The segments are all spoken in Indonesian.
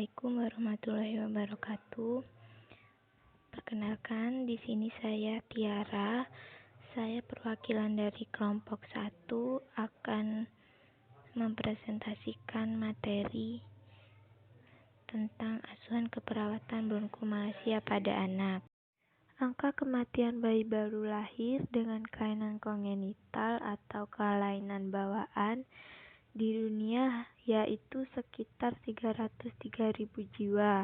Assalamualaikum warahmatullahi wabarakatuh. Perkenalkan, di sini saya Tiara. Saya perwakilan dari kelompok 1 akan mempresentasikan materi tentang asuhan keperawatan bronkomalasia pada anak. Angka kematian bayi baru lahir dengan kelainan kongenital atau kelainan bawaan di dunia yaitu sekitar 303.000 jiwa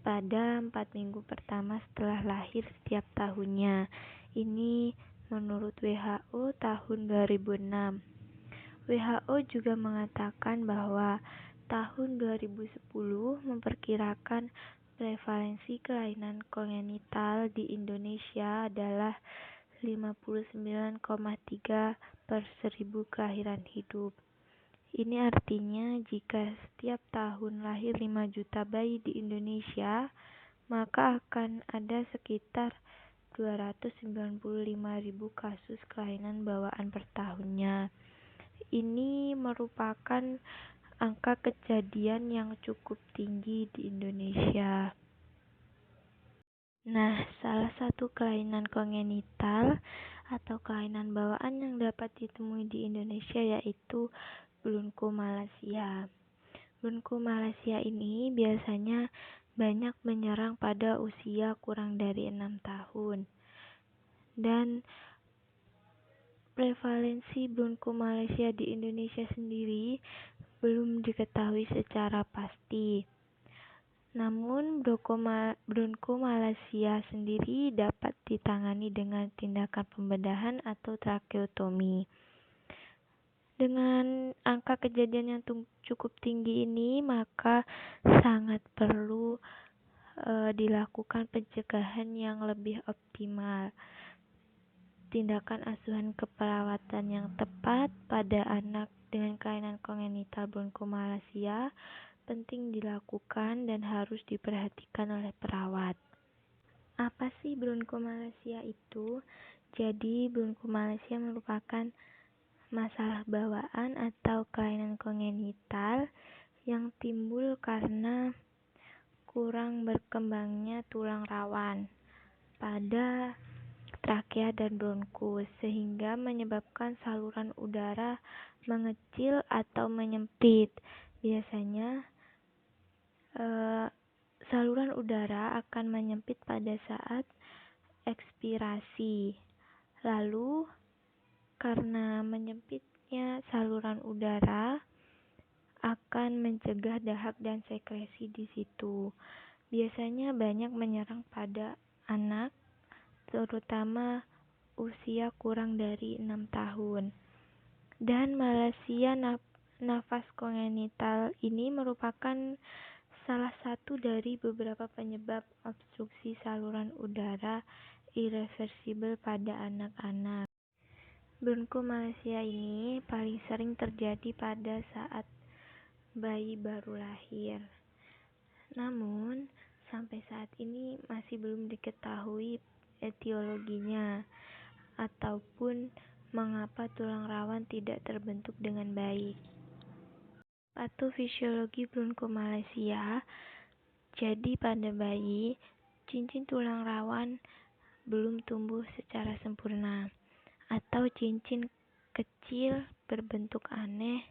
pada 4 minggu pertama setelah lahir setiap tahunnya. Ini menurut WHO tahun 2006. WHO juga mengatakan bahwa tahun 2010 memperkirakan prevalensi kelainan kongenital di Indonesia adalah 59,3 per 1000 kelahiran hidup. Ini artinya jika setiap tahun lahir 5 juta bayi di Indonesia, maka akan ada sekitar 295.000 kasus kelainan bawaan per tahunnya. Ini merupakan angka kejadian yang cukup tinggi di Indonesia. Nah, salah satu kelainan kongenital atau kelainan bawaan yang dapat ditemui di Indonesia yaitu bronkomalasia. Bronkomalasia ini biasanya banyak menyerang pada usia kurang dari 6 tahun. Dan prevalensi bronkomalasia di Indonesia sendiri belum diketahui secara pasti. Namun bronkomalasia sendiri dapat ditangani dengan tindakan pembedahan atau trakeotomi. Dengan angka kejadian yang cukup tinggi ini, maka sangat perlu dilakukan pencegahan yang lebih optimal. Tindakan asuhan keperawatan yang tepat pada anak dengan kelainan kongenital bronkomalasia penting dilakukan dan harus diperhatikan oleh perawat. Apa sih bronkomalasia itu? Jadi, bronkomalasia merupakan masalah bawaan atau kelainan kongenital yang timbul karena kurang berkembangnya tulang rawan pada trakea dan bronkus sehingga menyebabkan saluran udara mengecil atau menyempit. Biasanya saluran udara akan menyempit pada saat ekspirasi. Lalu karena menyempitnya saluran udara akan mencegah dahak dan sekresi di situ. Biasanya banyak menyerang pada anak, terutama usia kurang dari 6 tahun. Dan malasia nafas kongenital ini merupakan salah satu dari beberapa penyebab obstruksi saluran udara irreversibel pada anak-anak. Bronkomalasia ini paling sering terjadi pada saat bayi baru lahir. Namun, sampai saat ini masih belum diketahui etiologinya ataupun mengapa tulang rawan tidak terbentuk dengan baik. Patofisiologi bronkomalasia. Jadi pada bayi, cincin tulang rawan belum tumbuh secara sempurna atau cincin kecil berbentuk aneh,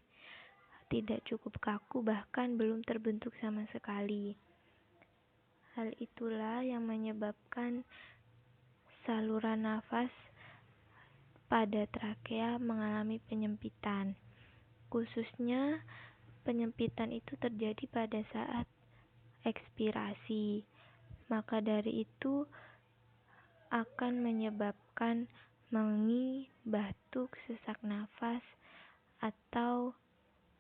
tidak cukup kaku, bahkan belum terbentuk sama sekali. Hal itulah yang menyebabkan saluran nafas pada trakea mengalami penyempitan. Khususnya penyempitan itu terjadi pada saat ekspirasi. Maka dari itu akan menyebabkan mengi, batuk, sesak nafas, atau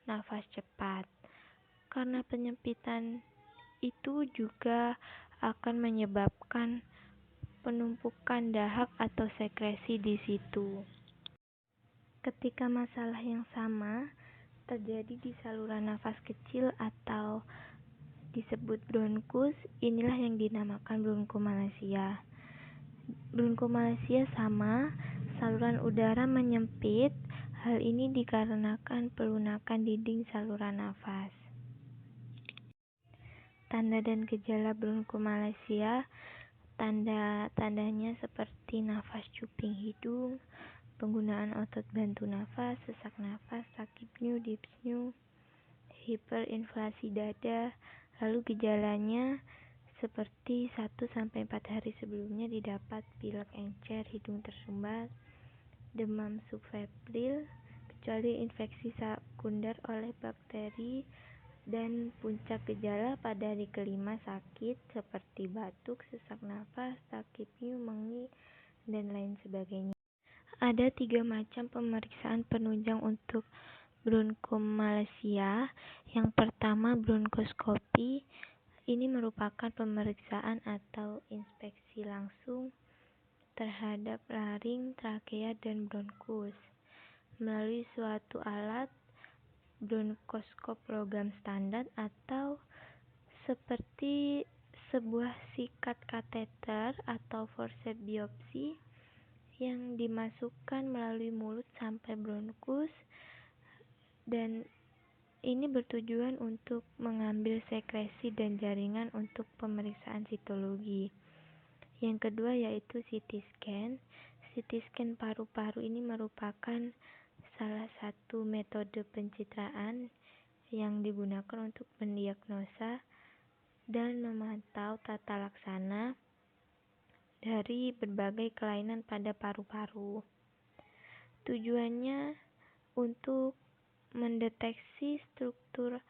nafas cepat. Karena penyempitan itu juga akan menyebabkan penumpukan dahak atau sekresi di situ. Ketika masalah yang sama terjadi di saluran nafas kecil atau disebut bronkus, inilah yang dinamakan bronkomalasia. Bronkomalasia sama, saluran udara menyempit. Hal ini dikarenakan pelunakan dinding saluran nafas. Tanda dan gejala bronkomalacia, tanda-tandanya seperti nafas cuping hidung, penggunaan otot bantu nafas, sesak nafas, sakit nyu, dyspnea, hiperinflasi dada. Lalu gejalanya seperti 1-4 hari sebelumnya didapat pilek encer, hidung tersumbat, demam subfebrile, kecuali infeksi sekunder oleh bakteri, dan puncak gejala pada hari kelima sakit seperti batuk, sesak nafas, sakit nyu, mengi, dan lain sebagainya. Ada 3 macam pemeriksaan penunjang untuk bronkomalacia. Yang pertama, bronkoskopi. Ini merupakan pemeriksaan atau inspeksi langsung terhadap laring, trakea, dan bronkus melalui suatu alat bronkoskop logam standar atau seperti sebuah sikat kateter atau forceps biopsi yang dimasukkan melalui mulut sampai bronkus, dan ini bertujuan untuk mengambil sekresi dan jaringan untuk pemeriksaan sitologi. Yang kedua yaitu CT scan. CT scan paru-paru ini merupakan salah satu metode pencitraan yang digunakan untuk mendiagnosa dan memantau tata laksana dari berbagai kelainan pada paru-paru. Tujuannya untuk mendeteksi struktur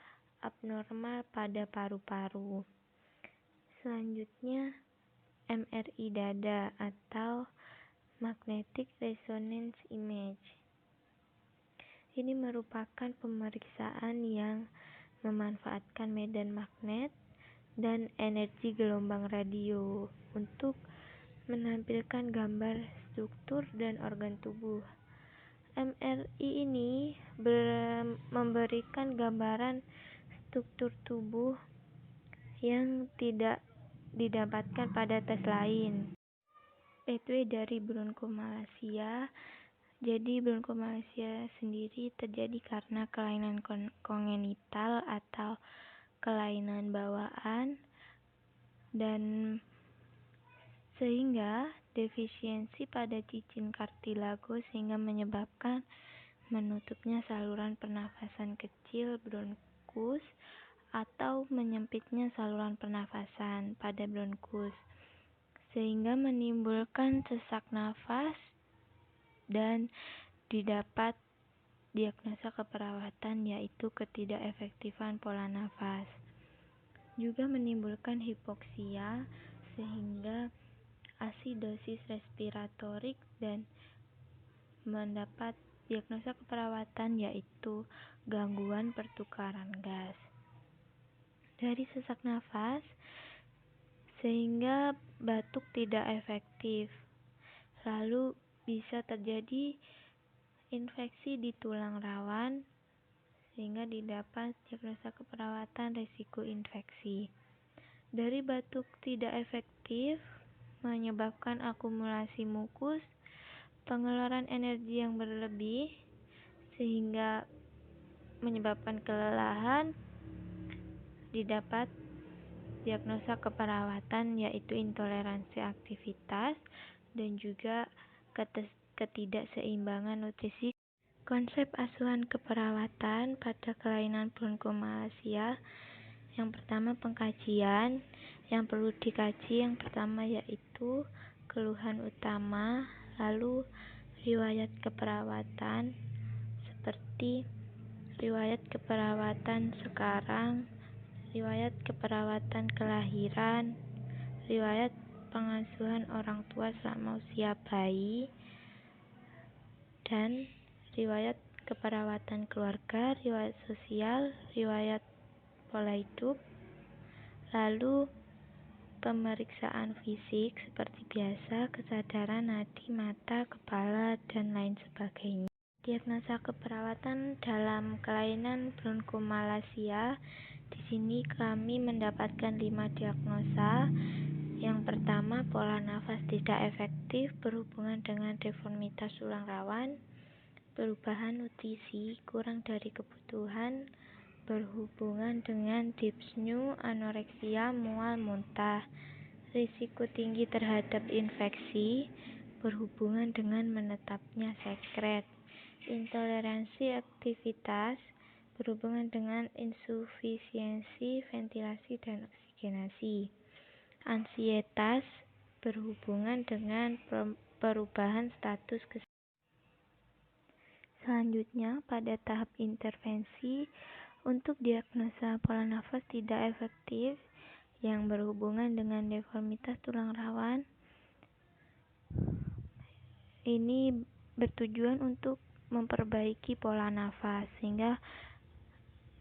abnormal pada paru-paru. Selanjutnya, MRI dada atau magnetic resonance image. Ini merupakan pemeriksaan yang memanfaatkan medan magnet dan energi gelombang radio untuk menampilkan gambar struktur dan organ tubuh. MRI ini memberikan gambaran struktur tubuh yang tidak didapatkan pada tes lain. Pathway dari bronkomalacia. Jadi bronkomalacia sendiri terjadi karena kelainan kongenital atau kelainan bawaan, dan sehingga defisiensi pada cicin kartilago sehingga menyebabkan menutupnya saluran pernafasan kecil bronkus atau menyempitnya saluran pernafasan pada bronkus sehingga menimbulkan sesak nafas, dan didapat diagnosa keperawatan yaitu ketidakefektifan pola nafas. Juga menimbulkan hipoksia sehingga asidosis respiratorik, dan mendapat diagnosa keperawatan yaitu gangguan pertukaran gas. Dari sesak nafas sehingga batuk tidak efektif. Lalu bisa terjadi infeksi di tulang rawan sehingga didapat diagnosa keperawatan risiko infeksi. Dari batuk tidak efektif menyebabkan akumulasi mukus, pengeluaran energi yang berlebih sehingga menyebabkan kelelahan, didapat diagnosa keperawatan yaitu intoleransi aktivitas dan juga ketidakseimbangan nutrisi. Konsep asuhan keperawatan pada kelainan bronkomalacia. Yang pertama, pengkajian. Yang perlu dikaji yang pertama yaitu keluhan utama, lalu riwayat keperawatan seperti riwayat keperawatan sekarang, riwayat keperawatan kelahiran, riwayat pengasuhan orang tua selama usia bayi, dan riwayat keperawatan keluarga, riwayat sosial, riwayat pola hidup, lalu pemeriksaan fisik seperti biasa, kesadaran nadi, mata, kepala, dan lain sebagainya. Diagnosa keperawatan dalam kelainan bronkomalacia. Di sini kami mendapatkan 5 diagnosa. Yang pertama, pola nafas tidak efektif berhubungan dengan deformitas tulang rawan, perubahan nutrisi kurang dari kebutuhan, berhubungan dengan dyspnea, anoreksia, mual, muntah. Risiko tinggi terhadap infeksi berhubungan dengan menetapnya sekret. Intoleransi aktivitas berhubungan dengan insufisiensi ventilasi dan oksigenasi. Ansietas berhubungan dengan perubahan status kesehatan. Selanjutnya, pada tahap intervensi untuk diagnosa pola nafas tidak efektif yang berhubungan dengan deformitas tulang rawan, ini bertujuan untuk memperbaiki pola nafas sehingga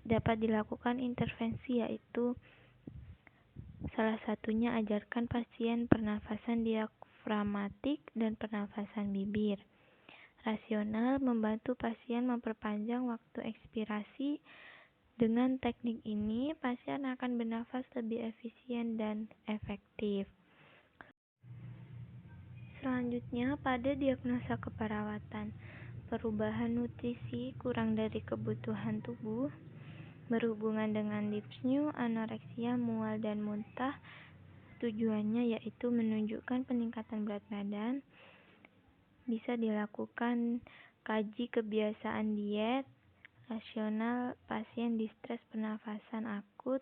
dapat dilakukan intervensi, yaitu salah satunya ajarkan pasien pernafasan diafragmatik dan pernafasan bibir. Rasional membantu pasien memperpanjang waktu ekspirasi. Dengan teknik ini, pasien akan bernafas lebih efisien dan efektif. Selanjutnya, pada diagnosa keperawatan, perubahan nutrisi kurang dari kebutuhan tubuh berhubungan dengan dyspnea, anoreksia, mual, dan muntah. Tujuannya yaitu menunjukkan peningkatan berat badan. Bisa dilakukan kaji kebiasaan diet. Rasional, pasien distres pernafasan akut,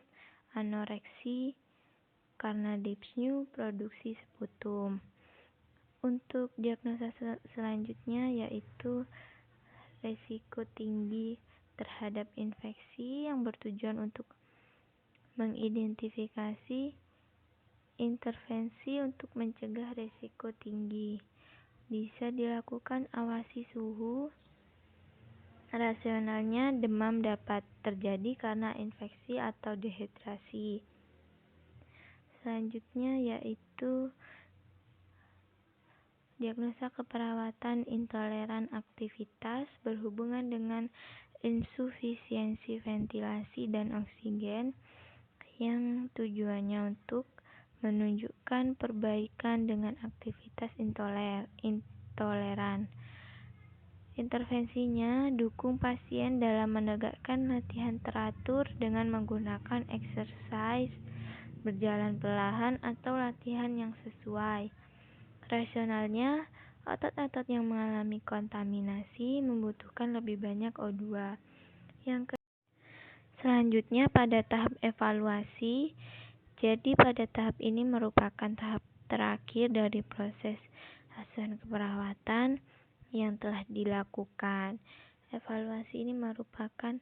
anoreksi karena dyspnea, produksi sputum. Untuk diagnosa selanjutnya yaitu risiko tinggi terhadap infeksi yang bertujuan untuk mengidentifikasi intervensi untuk mencegah risiko tinggi. Bisa dilakukan awasi suhu. Rasionalnya, demam dapat terjadi karena infeksi atau dehidrasi. Selanjutnya yaitu diagnosa keperawatan intoleran aktivitas berhubungan dengan insufisiensi ventilasi dan oksigen yang tujuannya untuk menunjukkan perbaikan dengan aktivitas intoleran. Intervensinya, dukung pasien dalam menegakkan latihan teratur dengan menggunakan exercise, berjalan perlahan, atau latihan yang sesuai. Rasionalnya, otot-otot yang mengalami kontaminasi membutuhkan lebih banyak O2. Selanjutnya, pada tahap evaluasi, jadi pada tahap ini merupakan tahap terakhir dari proses asuhan keperawatan yang telah dilakukan. Evaluasi ini merupakan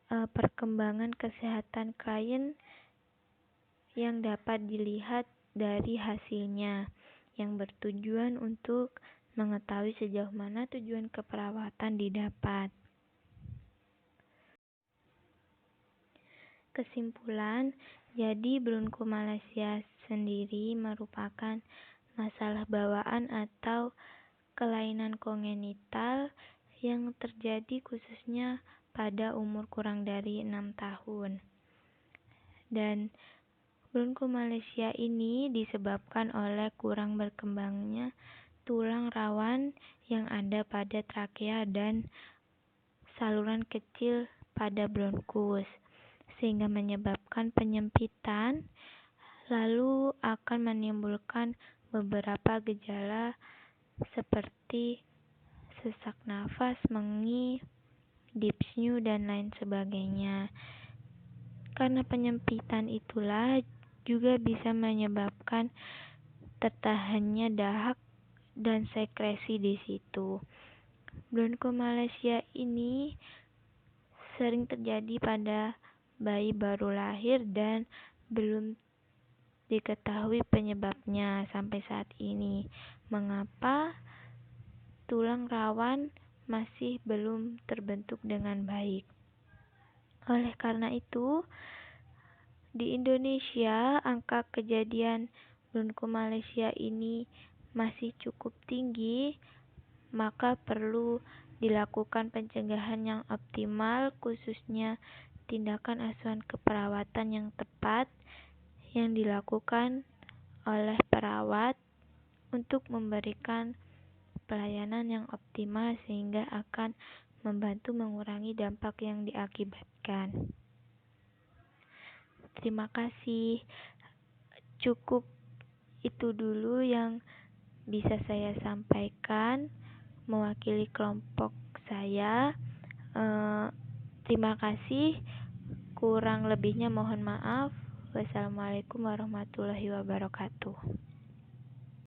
perkembangan kesehatan klien yang dapat dilihat dari hasilnya, yang bertujuan untuk mengetahui sejauh mana tujuan keperawatan didapat. Kesimpulan, jadi bronkomalacia sendiri merupakan masalah bawaan atau kelainan kongenital yang terjadi khususnya pada umur kurang dari 6 tahun. Dan bronkomalacia ini disebabkan oleh kurang berkembangnya tulang rawan yang ada pada trakea dan saluran kecil pada bronkus, sehingga menyebabkan penyempitan, lalu akan menimbulkan beberapa gejala seperti sesak nafas, mengi, dyspnea, dan lain sebagainya. Karena penyempitan itulah juga bisa menyebabkan tertahannya dahak dan sekresi di situ. Bronkomalacia ini sering terjadi pada bayi baru lahir dan belum diketahui penyebabnya sampai saat ini. Mengapa tulang rawan masih belum terbentuk dengan baik? Oleh karena itu, di Indonesia angka kejadian bronkomalacia ini masih cukup tinggi, maka perlu dilakukan pencegahan yang optimal, khususnya tindakan asuhan keperawatan yang tepat yang dilakukan oleh perawat untuk memberikan pelayanan yang optimal sehingga akan membantu mengurangi dampak yang diakibatkan. Terima kasih. Cukup itu dulu yang bisa saya sampaikan mewakili kelompok saya. Terima kasih. Kurang lebihnya mohon maaf. Wassalamualaikum warahmatullahi wabarakatuh.